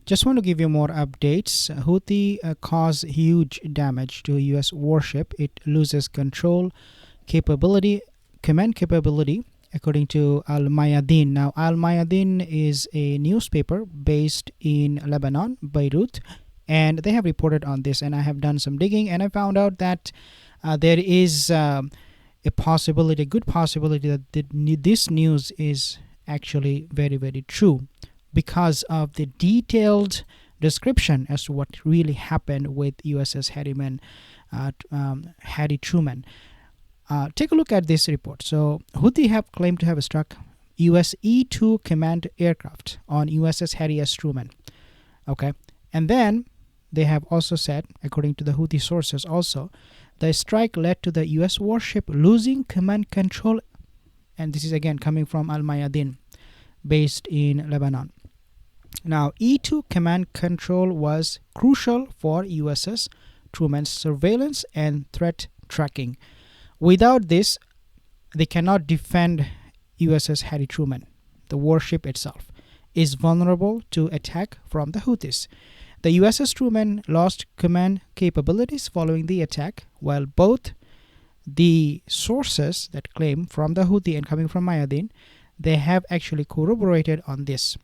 Just want to give you more updates. Houthi caused huge damage to a U.S. warship. It loses control capability, command capability, according to Al Mayadin. Now, Al Mayadin is a newspaper based in Lebanon, Beirut, and they have reported on this. And I have done some digging, and I found out that there is a possibility, a good possibility, that this news is actually very, very true, because of the detailed description as to what really happened with USS Harry Truman. Take a look at this report. So Houthi have claimed to have struck US E-2 command aircraft on USS Harry S. Truman. Okay, and then they have also said, according to the Houthi sources also, the strike led to the US warship losing command control, and this is again coming from Al Mayadin, based in Lebanon. Now, E-2 command control was crucial for USS Truman's surveillance and threat tracking. Without this, they cannot defend USS Harry Truman. The warship itself is vulnerable to attack from the Houthis. The USS Truman lost command capabilities following the attack, while both the sources that claim from the Houthi and coming from Mayadin, they have actually corroborated on this.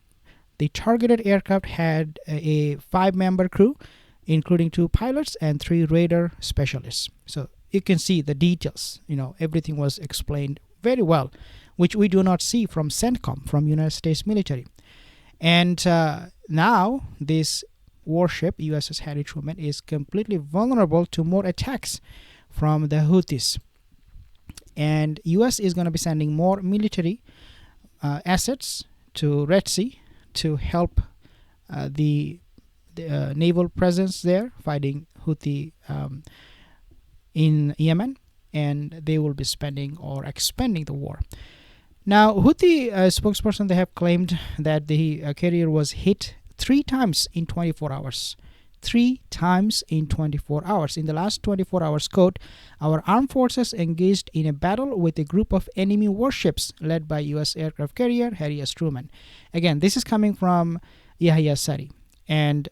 The targeted aircraft had a 5-member crew, including 2 pilots and 3 radar specialists. So you can see the details. Everything was explained very well, which we do not see from CENTCOM, from United States military. And now this warship, USS Harry Truman, is completely vulnerable to more attacks from the Houthis. And US is going to be sending more military assets to Red Sea to help the naval presence there fighting Houthi in Yemen, and they will be spending or expanding the war. Now, Houthi spokesperson, they have claimed that the carrier was hit 3 times in 24 hours. 3 times in 24 hours. In the last 24 hours, quote, our armed forces engaged in a battle with a group of enemy warships led by U.S. aircraft carrier Harry S. Truman. Again, this is coming from Yahya Sari. And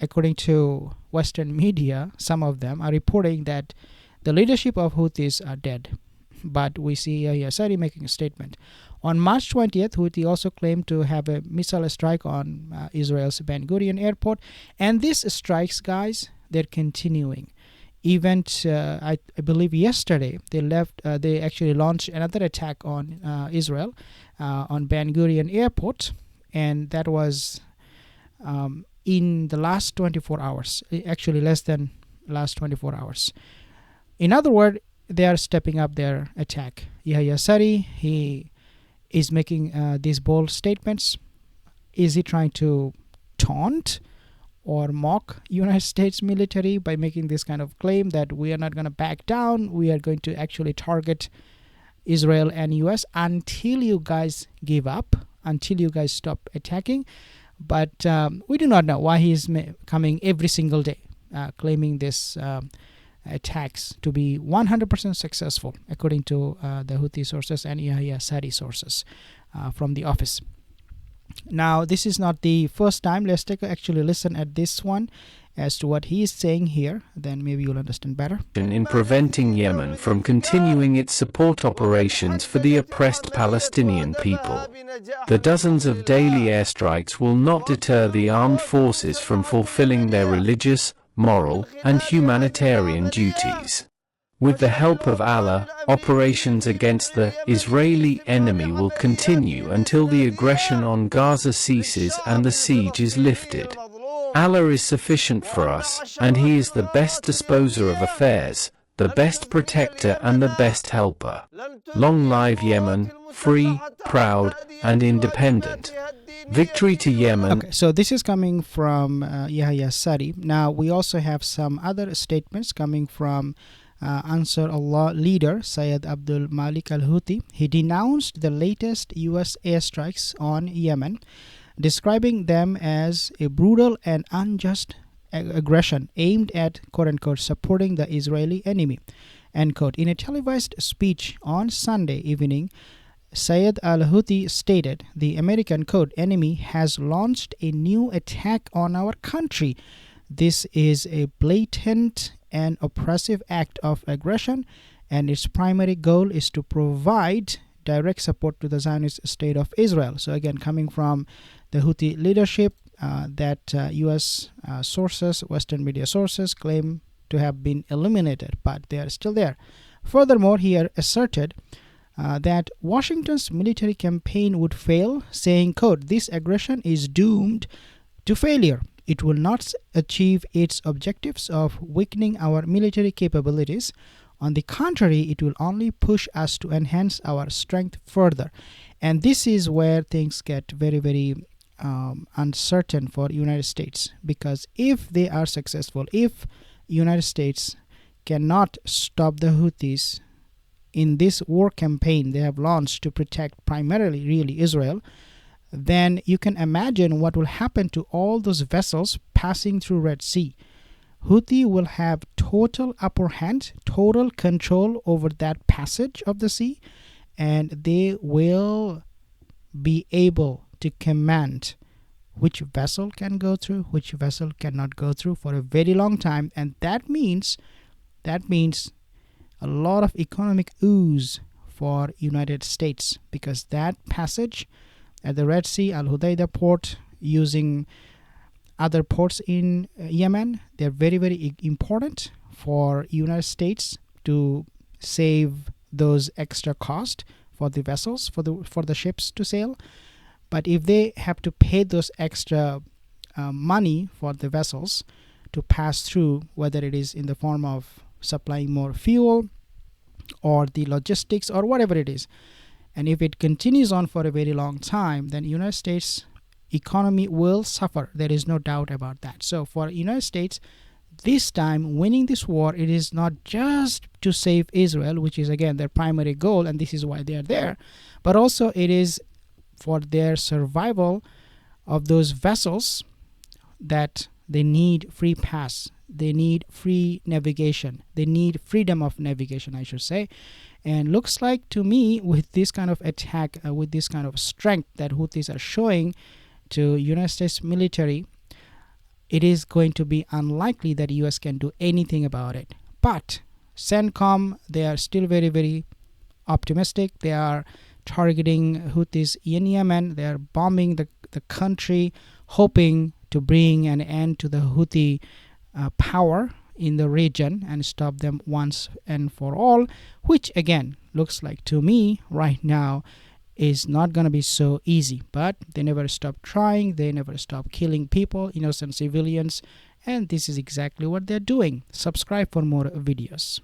according to Western media, some of them are reporting that the leadership of Houthis are dead. But we see Yahya Sari making a statement. On March 20th, Houthi also claimed to have a missile strike on Israel's Ben Gurion airport. And these strikes, guys, they're continuing. Even I believe yesterday, they actually launched another attack on Israel, on Ben Gurion airport. And that was in the last 24 hours, actually less than last 24 hours. In other words, they are stepping up their attack. Yahya Sari, he is making these bold statements. Is he trying to taunt or mock United States military by making this kind of claim that we are not going to back down, we are going to actually target Israel and US until you guys give up, until you guys stop attacking? But we do not know why he is coming every single day claiming this attacks to be 100% successful, according to the Houthi sources and Yahya Sari sources from the office. Now, this is not the first time. Let's actually listen at this one as to what he is saying here. Then maybe you'll understand better. In preventing Yemen from continuing its support operations for the oppressed Palestinian people. The dozens of daily airstrikes will not deter the armed forces from fulfilling their religious, moral, and humanitarian duties. With the help of Allah, operations against the Israeli enemy will continue until the aggression on Gaza ceases and the siege is lifted. Allah is sufficient for us, and He is the best disposer of affairs, the best protector and the best helper. Long live Yemen, free, proud, and independent. Victory to Yemen. Okay, so this is coming from Yahya Sari. Now, we also have some other statements coming from Ansar Allah leader Syed Abdul Malik al-Houthi. He denounced the latest U.S. airstrikes on Yemen, describing them as a brutal and unjust aggression aimed at, quote-unquote, supporting the Israeli enemy, end quote. In a televised speech on Sunday evening, Sayed al-Houthi stated, the American enemy has launched a new attack on our country. This is a blatant and oppressive act of aggression, and its primary goal is to provide direct support to the Zionist state of Israel. So again, coming from the Houthi leadership, that U.S. sources, Western media sources, claim to have been eliminated, but they are still there. Furthermore, he asserted that Washington's military campaign would fail, saying, quote, this aggression is doomed to failure. It will not achieve its objectives of weakening our military capabilities. On the contrary, it will only push us to enhance our strength further. And this is where things get very, very uncertain for United States, because if they are successful, if United States cannot stop the Houthis in this war campaign they have launched to protect primarily really Israel, then you can imagine what will happen to all those vessels passing through Red Sea. Houthi will have total upper hand, total control over that passage of the sea, and they will be able to command which vessel can go through, which vessel cannot go through for a very long time. And that means a lot of economic ooze for United States, because that passage at the Red Sea, Al Hudaydah port, using other ports in Yemen, they're very, very important for United States to save those extra cost for the vessels, for the ships to sail. But if they have to pay those extra money for the vessels to pass through, whether it is in the form of supplying more fuel or the logistics or whatever it is, and if it continues on for a very long time, then United States economy will suffer. There is no doubt about that. So for United States, this time winning this war, it is not just to save Israel, which is again their primary goal, and this is why they are there, but also it is for their survival of those vessels that they need free pass, they need free navigation, they need freedom of navigation, I should say. And looks like to me, with this kind of attack, with this kind of strength that Houthis are showing to United States military, it is going to be unlikely that US can do anything about it. But CENTCOM, they are still very, very optimistic. They are targeting Houthis in Yemen. They are bombing the country, hoping to bring an end to the Houthi power in the region and stop them once and for all, which again looks like to me right now is not going to be so easy. But they never stop trying, they never stop killing people, innocent civilians, and this is exactly what they're doing. Subscribe for more videos.